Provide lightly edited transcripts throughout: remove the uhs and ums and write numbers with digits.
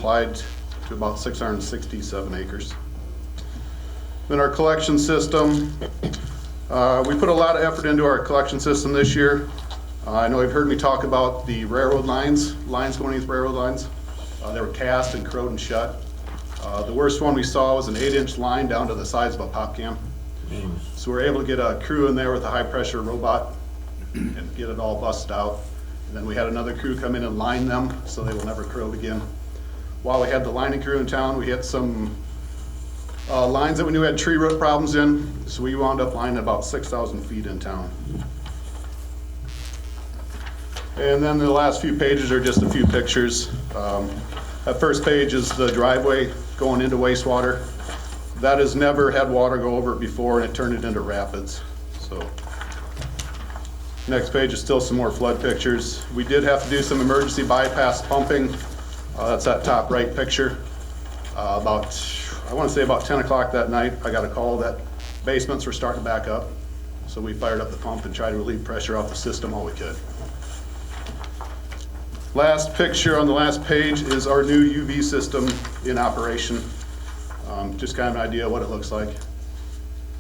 applied to about 667 acres. Then our collection system, we put a lot of effort into our collection system this year. I know you've heard me talk about the railroad lines going into railroad lines. They were cast and corroded and shut. The worst one we saw was an 8-inch line down to the size of a pop can. So we were able to get a crew in there with a high pressure robot and get it all busted out. And then we had another crew come in and line them so they will never corrode again. While we had the lining crew in town, we hit some lines that we knew had tree root problems in, so we wound up lining about 6,000 feet in town. And then the last few pages are just a few pictures. That first page is the driveway going into Wastewater. That has never had water go over it before, and it turned it into rapids. So, next page is still some more flood pictures. We did have to do some emergency bypass pumping. That's that top right picture. I want to say about 10 o'clock that night, I got a call that basements were starting to back up. So we fired up the pump and tried to relieve pressure off the system all we could. Last picture on the last page is our new UV system in operation. Just kind of an idea of what it looks like.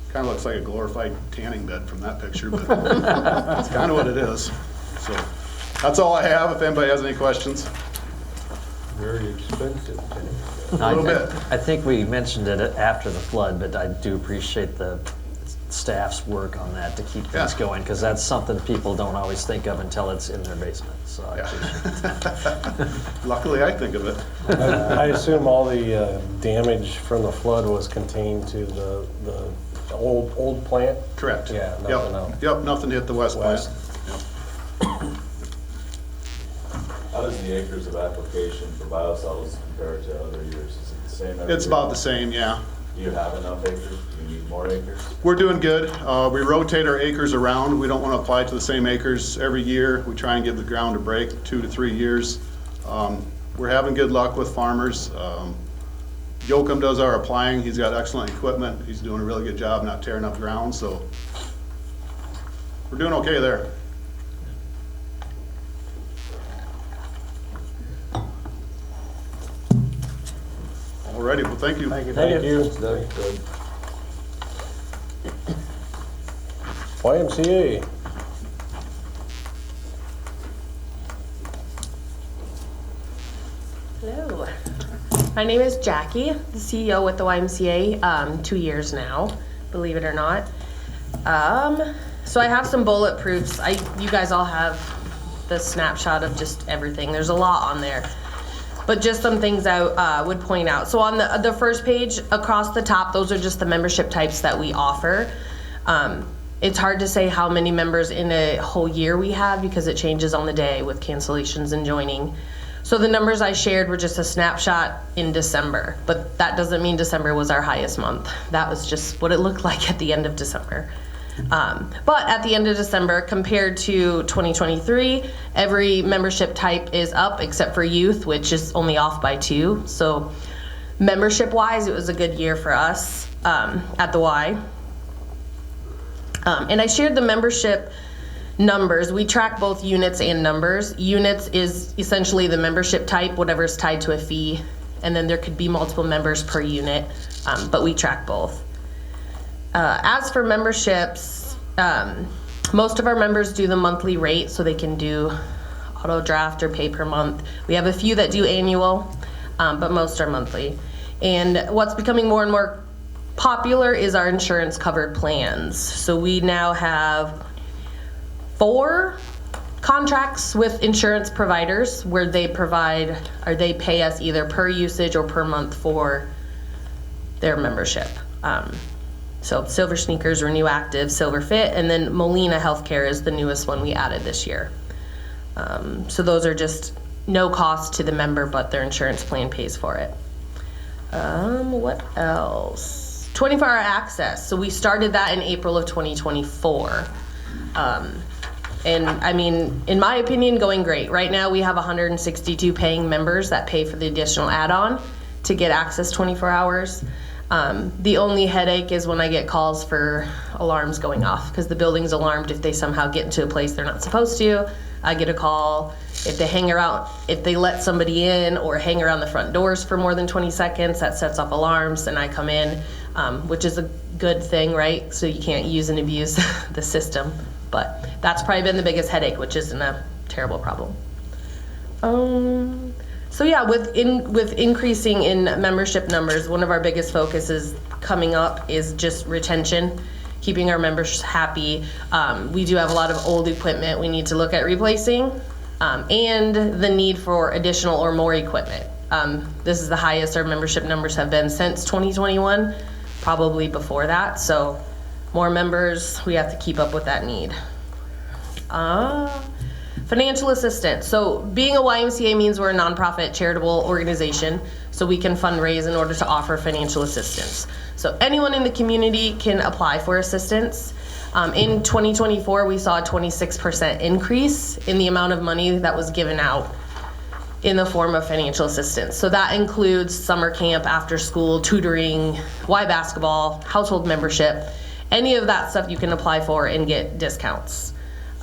Kind of looks like a glorified tanning bed from that picture, but that's kind of what it is. So that's all I have. If anybody has any questions. Very expensive. A little bit. I think we mentioned it after the flood, but I do appreciate the staff's work on that to keep things going, because that's something people don't always think of until it's in their basement. So I appreciate that. Luckily, I think of it. I assume all the damage from the flood was contained to the old plant? Correct. Yeah, nothing else. Yep, nothing hit the west plant. Yep. How does the acres of application for biosolids compare to other years? Is it the same every It's year? about the same, yeah. Do you have enough acres? Do you need more acres? We're doing good. We rotate our acres around. We don't want to apply to the same acres every year. We try and give the ground a break 2 to 3 years. We're having good luck with farmers. Yoakum does our applying. He's got excellent equipment. He's doing a really good job not tearing up ground, so we're doing okay there. Alrighty, well, thank you. Thank you. YMCA. Hello, my name is Jackie, the CEO with the YMCA, 2 years now, believe it or not. So I have some bullet proofs. You guys all have the snapshot of just everything. There's a lot on there, but just some things I would point out. So on the first page across the top, those are just the membership types that we offer. It's hard to say how many members in a whole year we have because it changes on the day with cancellations and joining. So the numbers I shared were just a snapshot in December, but that doesn't mean December was our highest month. That was just what it looked like at the end of December. But at the end of December, compared to 2023, every membership type is up except for youth, which is only off by 2. So membership-wise, it was a good year for us at the Y. And I shared the membership numbers. We track both units and numbers. Units is essentially the membership type, whatever is tied to a fee, and then there could be multiple members per unit, but we track both. As for memberships, most of our members do the monthly rate, so they can do auto draft or pay per month. We have a few that do annual, but most are monthly. And what's becoming more and more popular is our insurance covered plans. So we now have 4 contracts with insurance providers where they provide, or they pay us either per usage or per month for their membership. So Silver Sneakers, Renew Active, Silver Fit, and then Molina Healthcare is the newest one we added this year. So those are just no cost to the member, but their insurance plan pays for it. What else? 24-hour access. So we started that in April of 2024. And I mean, in my opinion, going great. Right now we have 162 paying members that pay for the additional add-on to get access 24 hours. The only headache is when I get calls for alarms going off, because the building's alarmed if they somehow get into a place they're not supposed to. I get a call. If they let somebody in or hang around the front doors for more than 20 seconds, that sets off alarms and I come in, which is a good thing, right? So you can't use and abuse the system. But that's probably been the biggest headache, which isn't a terrible problem. So yeah, with increasing in membership numbers, one of our biggest focuses coming up is just retention, keeping our members happy. We do have a lot of old equipment we need to look at replacing, and the need for additional or more equipment. This is the highest our membership numbers have been since 2021, probably before that. So more members, we have to keep up with that need. Financial assistance. So being a YMCA means we're a nonprofit charitable organization, so we can fundraise in order to offer financial assistance. So anyone in the community can apply for assistance. In 2024, we saw a 26% increase in the amount of money that was given out in the form of financial assistance. So that includes summer camp, after school, tutoring, Y basketball, household membership. Any of that stuff you can apply for and get discounts.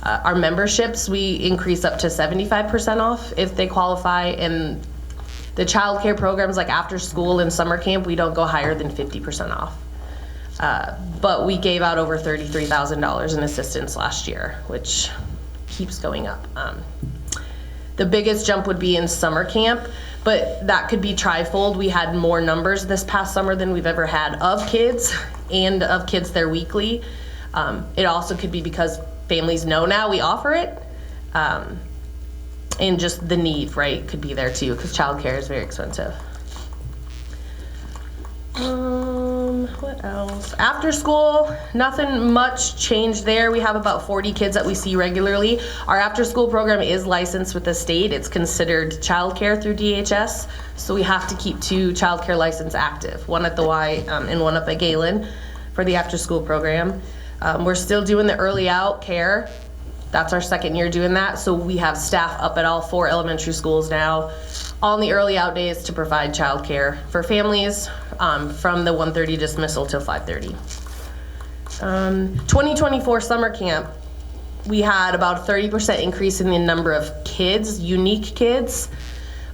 Our memberships, we increase up to 75% off if they qualify, and the child care programs like after school and summer camp, we don't go higher than 50% off. But we gave out over $33,000 in assistance last year, which keeps going up. The biggest jump would be in summer camp, but that could be trifold. We had more numbers this past summer than we've ever had of kids and of kids there weekly. It also could be because families know now we offer it, and just the need, right, could be there too, because childcare is very expensive. What else? After school, nothing much changed there. We have about 40 kids that we see regularly. Our after school program is licensed with the state. It's considered childcare through DHS, so we have to keep 2 childcare licenses active, one at the Y and one up at Galen for the after school program. We're still doing the early out care. That's our second year doing that. So we have staff up at all 4 elementary schools now on the early out days to provide childcare for families from the 1:30 dismissal till 5:30. 2024 summer camp, we had about a 30% increase in the number of kids, unique kids,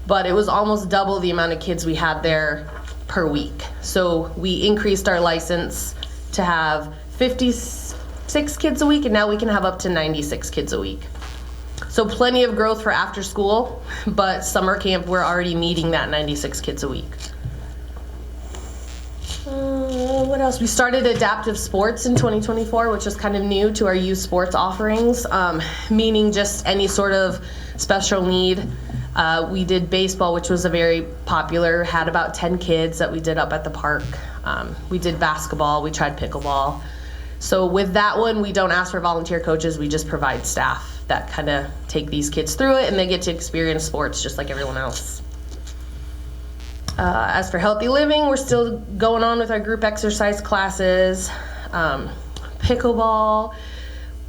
but it was almost double the amount of kids we had there per week. So we increased our license to have 56 kids a week, and now we can have up to 96 kids a week. So plenty of growth for after school, but summer camp, we're already meeting that 96 kids a week. What else? We started adaptive sports in 2024, which is kind of new to our youth sports offerings, meaning just any sort of special need. We did baseball, which was a very popular, had about 10 kids that we did up at the park. We did basketball, we tried pickleball. So with that one, we don't ask for volunteer coaches, we just provide staff that kind of take these kids through it, and they get to experience sports just like everyone else. As for healthy living, we're still going on with our group exercise classes. Pickleball,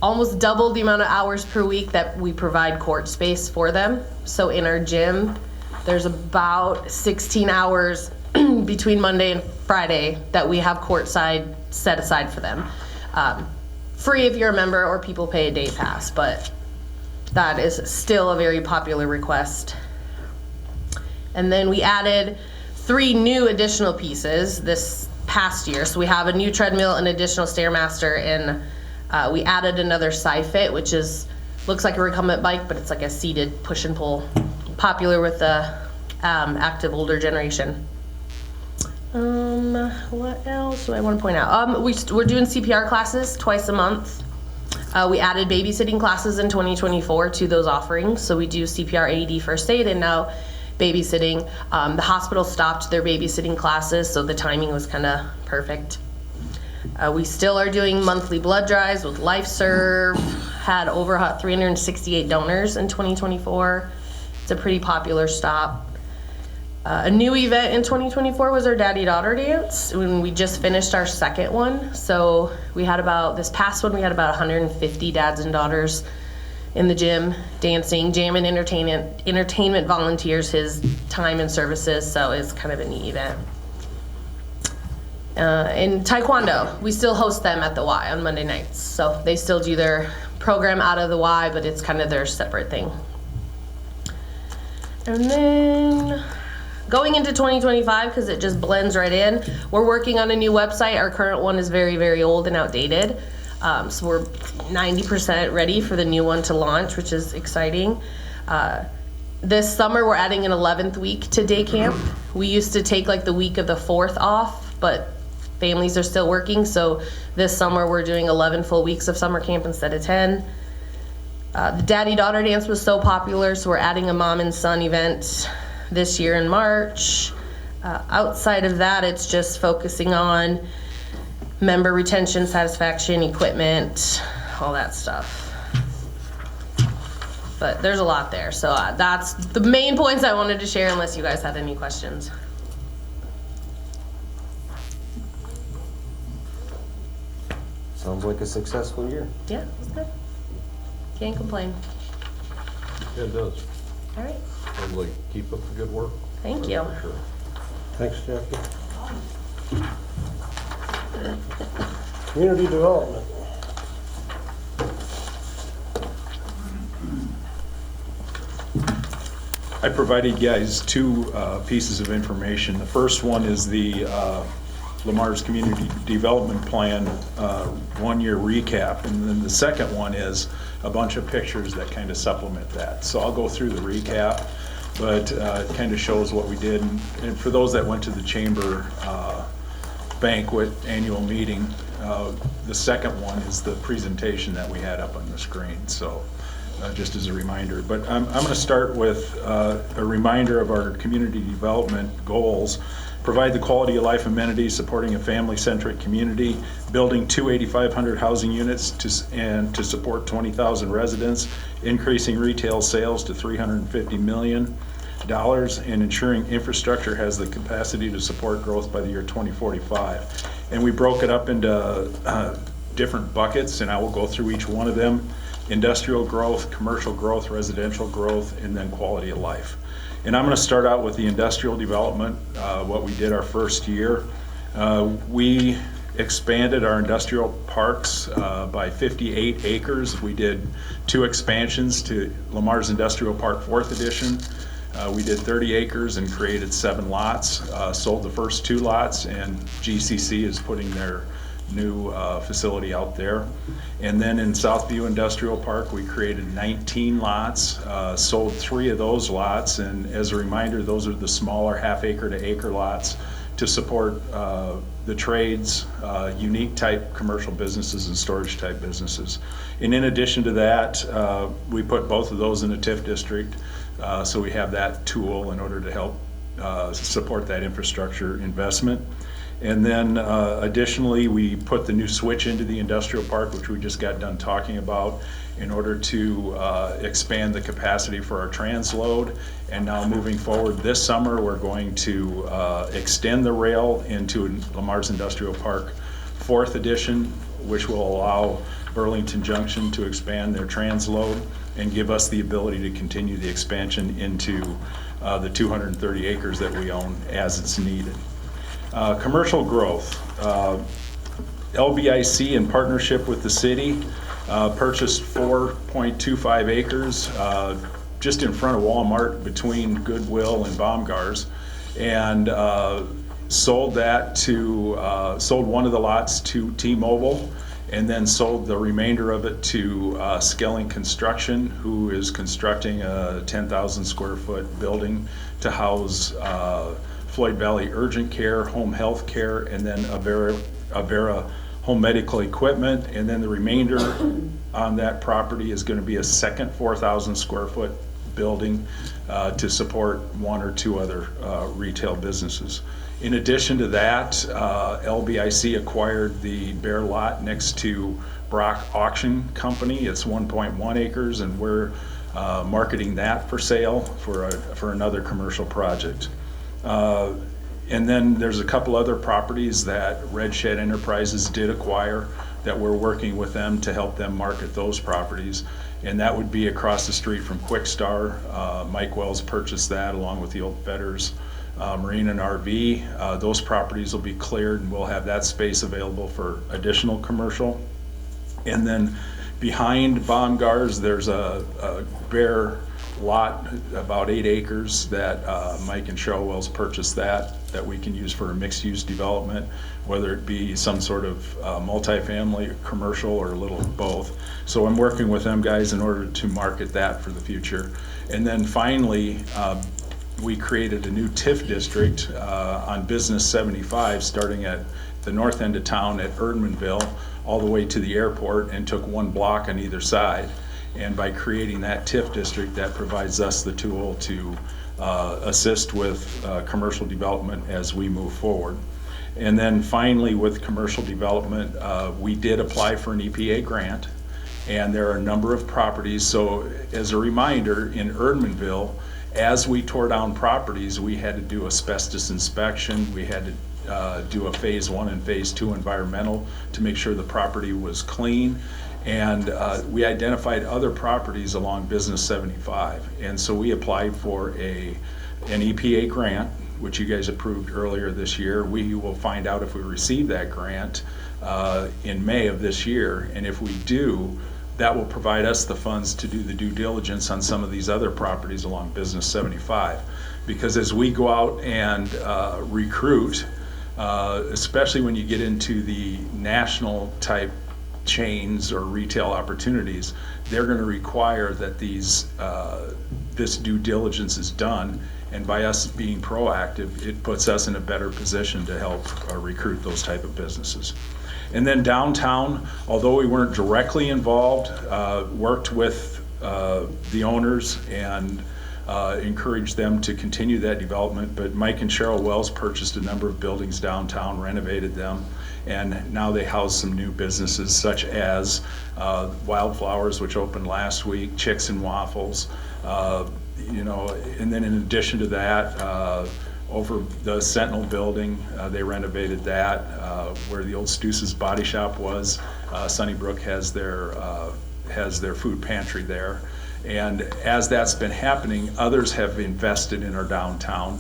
almost double the amount of hours per week that we provide court space for them. So in our gym, there's about 16 hours between Monday and Friday that we have courtside set aside for them. Free if you're a member, or people pay a day pass, but that is still a very popular request. And then we added 3 new additional pieces this past year. So we have a new treadmill, an additional Stairmaster, and we added another SciFit, which looks like a recumbent bike, but it's like a seated push and pull, popular with the active older generation. What else do I want to point out? We're doing CPR classes twice a month. We added babysitting classes in 2024 to those offerings. So we do CPR, AED, first aid, and now babysitting. The hospital stopped their babysitting classes, so the timing was kind of perfect. We still are doing monthly blood drives with LifeServe. Had over 368 donors in 2024. It's a pretty popular stop. A new event in 2024 was our daddy-daughter dance, when we just finished our second one. So we had this past one, we had about 150 dads and daughters in the gym dancing. Jammin' Entertainment volunteers his time and services, so it's kind of a neat event. In Taekwondo, we still host them at the Y on Monday nights. So they still do their program out of the Y, but it's kind of their separate thing. And then going into 2025, because it just blends right in, we're working on a new website. Our current one is very, very old and outdated. So we're 90% ready for the new one to launch, which is exciting. This summer, we're adding an 11th week to day camp. We used to take like the week of the 4th off, but families are still working. So this summer, we're doing 11 full weeks of summer camp instead of 10. The daddy-daughter dance was so popular, so we're adding a mom and son event this year in March. Outside of that, it's just focusing on member retention, satisfaction, equipment, all that stuff. But there's a lot there, so that's the main points I wanted to share, unless you guys had any questions. Sounds like a successful year. Yeah, it's good. Can't complain. Yeah, it does. All right, Sounds like keep up the good work. thank you. For sure. Thanks, Jackie. Community development. I provided you guys two pieces of information. The first one is the Lamar's Community Development Plan 1-year recap, and then the second one is a bunch of pictures that kind of supplement that. So I'll go through the recap, but it kind of shows what we did. And for those that went to the chamber banquet annual meeting, the second one is the presentation that we had up on the screen. So just as a reminder. But I'm going to start with a reminder of our community development goals. Provide the quality of life amenities supporting a family-centric community, building 8,500 housing units to support 20,000 residents, increasing retail sales to $350 million, and ensuring infrastructure has the capacity to support growth by the year 2045. And we broke it up into different buckets, and I will go through each one of them: industrial growth, commercial growth, residential growth, and then quality of life. And I'm going to start out with the industrial development, what we did our first year. We expanded our industrial parks by 58 acres. We did 2 expansions to Lamar's Industrial Park 4th Edition. We did 30 acres and created 7 lots, sold the first 2 lots, and GCC is putting their new facility out there. And then in Southview Industrial Park, we created 19 lots, sold 3 of those lots, and as a reminder, those are the smaller half-acre to acre lots to support the trades, unique type commercial businesses and storage type businesses. And in addition to that, we put both of those in a TIF district, so we have that tool in order to help support that infrastructure investment. And then additionally, we put the new switch into the industrial park, which we just got done talking about, in order to expand the capacity for our transload. And now moving forward this summer, we're going to extend the rail into Lamar's Industrial Park 4th Edition, which will allow Burlington Junction to expand their transload and give us the ability to continue the expansion into the 230 acres that we own as it's needed. Commercial growth. LBIC, in partnership with the city, purchased 4.25 acres just in front of Walmart between Goodwill and Baumgars, and sold one of the lots to T-Mobile, and then sold the remainder of it to Skelling Construction, who is constructing a 10,000 square foot building to house Floyd Valley Urgent Care, Home Health Care, and then Avera Home Medical Equipment. And then the remainder on that property is going to be a second 4,000 square foot building to support 1 or 2 other retail businesses. In addition to that, LBIC acquired the bare lot next to Brock Auction Company. It's 1.1 acres, and we're marketing that for sale for another commercial project. And then there's a couple other properties that Red Shed Enterprises did acquire that we're working with them to help them market those properties. And that would be across the street from Quickstar. Mike Wells purchased that along with the old Fetters Marine and RV. Those properties will be cleared and we'll have that space available for additional commercial. And then Behind Baumgars, there's a bare lot, about 8 acres, that Mike and Cheryl Wells purchased that we can use for a mixed-use development, whether it be some sort of multifamily, commercial, or a little of both. So I'm working with them guys in order to market that for the future. And then finally, we created a new TIF district on Business 75, starting at the north end of town at Erdmanville, all the way to the airport, and took 1 block on either side. And by creating that TIF district, that provides us the tool to assist with commercial development as we move forward. And then finally, with commercial development, we did apply for an EPA grant, and there are a number of properties. So as a reminder, in Erdmanville, as we tore down properties, we had to do asbestos inspection. We had to do a phase 1 and phase 2 environmental to make sure the property was clean. And we identified other properties along Business 75. And so we applied for an EPA grant, which you guys approved earlier this year. We will find out if we receive that grant in May of this year. And if we do, that will provide us the funds to do the due diligence on some of these other properties along Business 75. Because as we go out and recruit, especially when you get into the national type chains or retail opportunities, they're going to require that this due diligence is done. And by us being proactive, it puts us in a better position to help recruit those type of businesses. And then downtown, although we weren't directly involved, worked with the owners and encouraged them to continue that development. But Mike and Cheryl Wells purchased a number of buildings downtown, renovated them, and now they house some new businesses such as Wildflowers, which opened last week, Chicks and Waffles, and then in addition to that, over the Sentinel building, they renovated that, where the old Stus's Body Shop was. Sunnybrook has their food pantry there. And as that's been happening, others have invested in our downtown.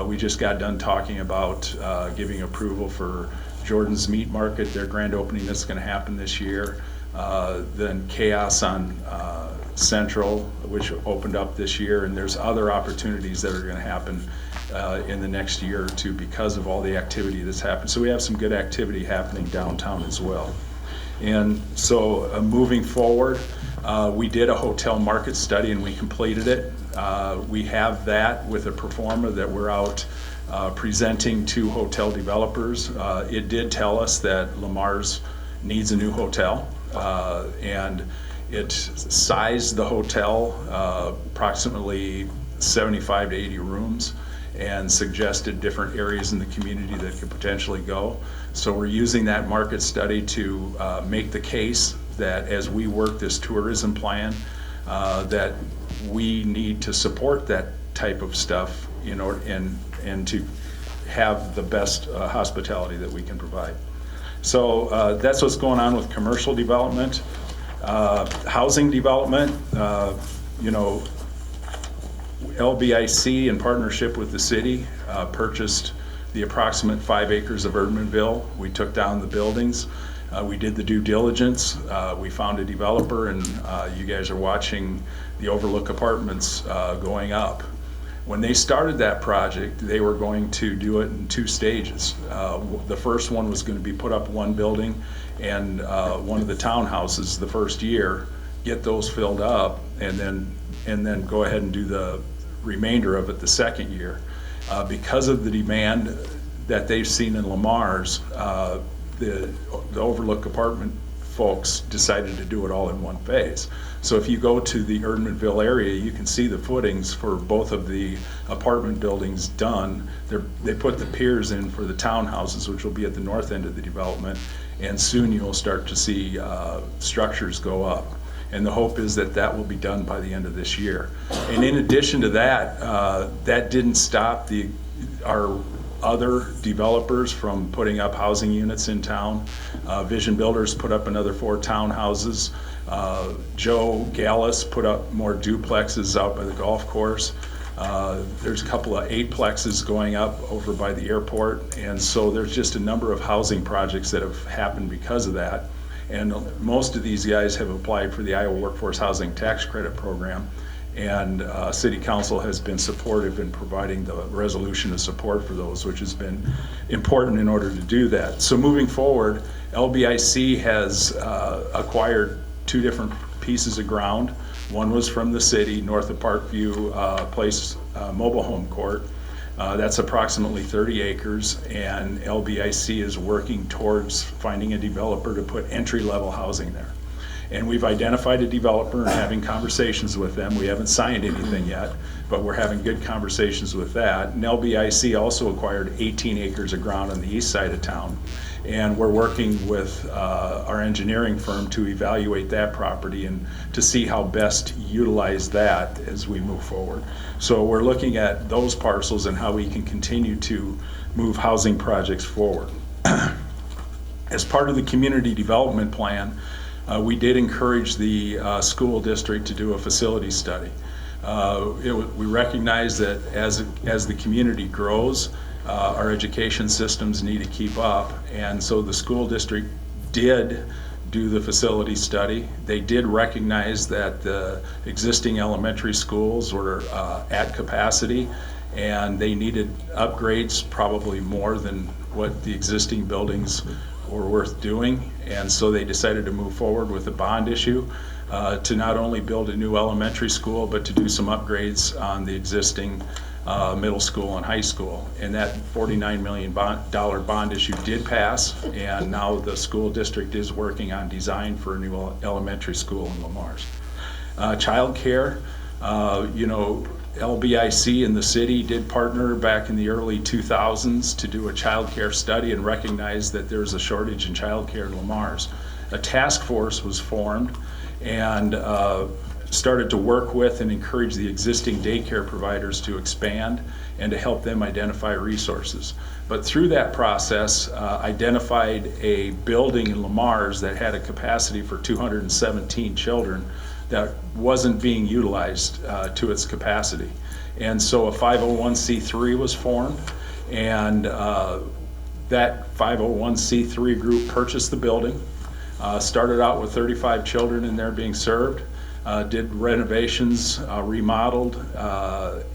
We just got done talking about giving approval for Jordan's Meat Market, their grand opening that's going to happen this year. Then Chaos on Central, which opened up this year, and there's other opportunities that are going to happen in the next year or two because of all the activity that's happened. So we have some good activity happening downtown as well. And so moving forward, we did a hotel market study and we completed it. We have that with a pro forma that we're out presenting to hotel developers. It did tell us that Lamar's needs a new hotel, and it sized the hotel approximately 75 to 80 rooms and suggested different areas in the community that could potentially go. So we're using that market study to make the case that as we work this tourism plan, that we need to support that type of stuff in order and to have the best hospitality that we can provide. So that's what's going on with commercial development. Housing development, LBIC in partnership with the city purchased the approximate 5 acres of Erdmanville. We took down the buildings. We did the due diligence. We found a developer, and you guys are watching the Overlook Apartments going up. When they started that project, they were going to do it in 2 stages. The first one was going to be put up 1 building and one of the townhouses the first year, get those filled up, and then go ahead and do the remainder of it the second year. Because of the demand that they've seen in Lamar's, the Overlook Apartment folks decided to do it all in 1 phase. So if you go to the Erdmanville area, you can see the footings for both of the apartment buildings done. They put the piers in for the townhouses, which will be at the north end of the development, and soon you'll start to see structures go up. And the hope is that that will be done by the end of this year. And in addition to that, that didn't stop our other developers from putting up housing units in town. Vision Builders put up another 4 townhouses. Joe Gallus put up more duplexes out by the golf course. There's a couple of 8plexes going up over by the airport. And so there's just a number of housing projects that have happened because of that. And most of these guys have applied for the Iowa Workforce Housing Tax Credit Program. And City Council has been supportive in providing the resolution of support for those, which has been important in order to do that. So moving forward, LBIC has acquired 2 different pieces of ground. One was from the city, north of Parkview Place Mobile Home Court. That's approximately 30 acres, and LBIC is working towards finding a developer to put entry-level housing there. And we've identified a developer and having conversations with them. We haven't signed anything yet, but we're having good conversations with that. And LBIC also acquired 18 acres of ground on the east side of town. And we're working with our engineering firm to evaluate that property and to see how best to utilize that as we move forward. So we're looking at those parcels and how we can continue to move housing projects forward. As part of the community development plan, we did encourage the school district to do a facility study. We recognize that as the community grows, our education systems need to keep up, and so the school district did do the facility study. They did recognize that the existing elementary schools were at capacity, and they needed upgrades probably more than what the existing buildings were worth doing, and so they decided to move forward with a bond issue to not only build a new elementary school, but to do some upgrades on the existing middle school and high school. And that $49 million bond issue did pass, and now the school district is working on design for a new elementary school in Lamar's. Child care, LBIC and the city did partner back in the early 2000s to do a child care study and recognize that there's a shortage in child care in Lamar's. A task force was formed and started to work with and encourage the existing daycare providers to expand and to help them identify resources. But through that process, identified a building in Lamar's that had a capacity for 217 children that wasn't being utilized to its capacity. And so a 501c3 was formed, and that 501c3 group purchased the building, started out with 35 children in there being served, did renovations, remodeled,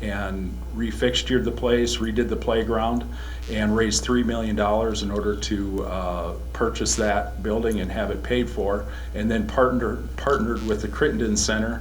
and refixtured the place, redid the playground, and raised $3 million in order to purchase that building and have it paid for, and then partnered with the Crittenden Center